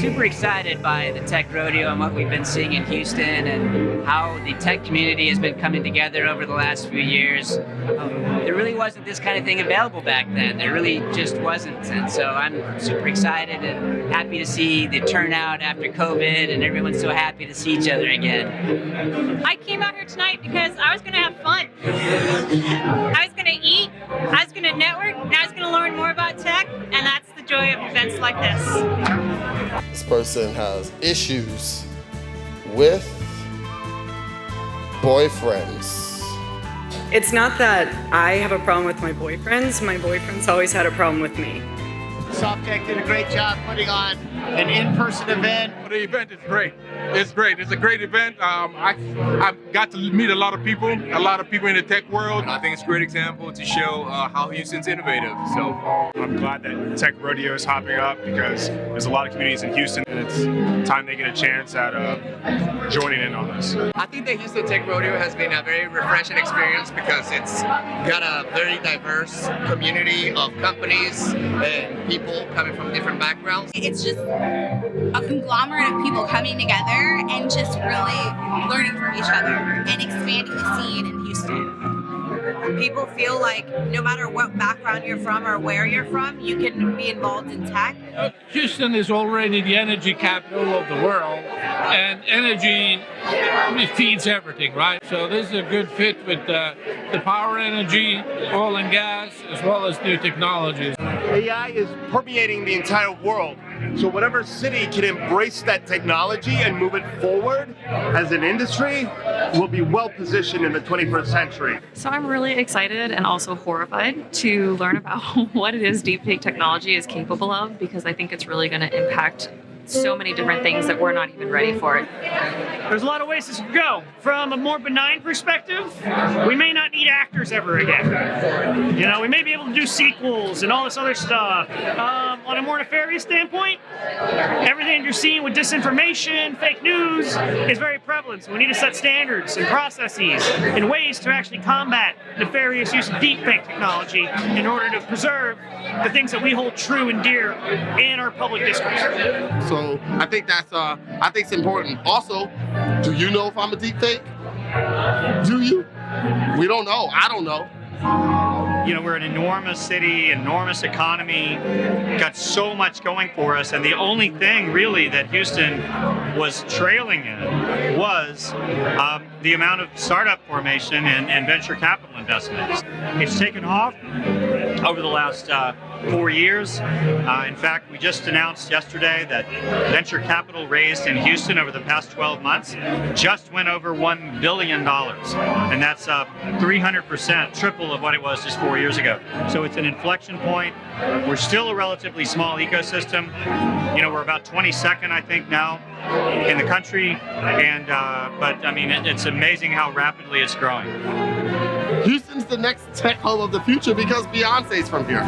super excited by the Tech Rodeo and what we've been seeing in Houston and how the tech community has been coming together over the last few years. There really wasn't this kind of thing available back then. There really just wasn't. And so I'm super excited and happy to see the turnout after COVID and everyone's so happy to see each other again. I came out here tonight because I was going to have fun. I was going to eat, I was going to network, and I was going to learn more about tech, and that's the joy of events like this. This person has issues with boyfriends. It's not that I have a problem with my boyfriends always had a problem with me. Softeq did a great job putting on an in-person event. The event is great. It's great. It's a great event. I've got to meet a lot of people in the tech world. I think it's a great example to show how Houston's innovative. So I'm glad that Tech Rodeo is hopping up because there's a lot of communities in Houston and it's time they get a chance at joining in on this. I think the Houston Tech Rodeo has been a very refreshing experience because it's got a very diverse community of companies and people coming from different backgrounds. It's just a conglomerate of people coming together and just really learning from each other and expanding the scene in Houston. People feel like no matter what background you're from or where you're from, you can be involved in tech. Houston is already the energy capital of the world, and energy feeds everything, right? So this is a good fit with the power energy, oil and gas, as well as new technologies. AI is permeating the entire world. So whatever city can embrace that technology and move it forward as an industry will be well positioned in the 21st century. So I'm really excited and also horrified to learn about what it is deepfake technology is capable of, because I think it's really going to impact so many different things that we're not even ready for. There's a lot of ways this could go. From a more benign perspective, we may not need actors ever again. You know, we may be able to do sequels and all this other stuff. On a more nefarious standpoint, everything you're seeing with disinformation, fake news is very prevalent. So we need to set standards and processes and ways to actually combat nefarious use of deepfake technology in order to preserve the things that we hold true and dear in our public discourse. So I think it's important. Also, do you know if I'm a deepfake? Do you? We don't know. I don't know. You know, we're an enormous city, enormous economy, got so much going for us, and the only thing really that Houston was trailing in was the amount of startup formation and venture capital investments. It's taken off over the last 4 years. In fact, we just announced yesterday that venture capital raised in Houston over the past 12 months just went over $1 billion. And that's 300%, triple of what it was just 4 years ago. So it's an inflection point. We're still a relatively small ecosystem. You know, we're about 22nd, I think, now in the country. And but I mean, it's amazing how rapidly it's growing. Houston's the next tech hub of the future because Beyonce's from here.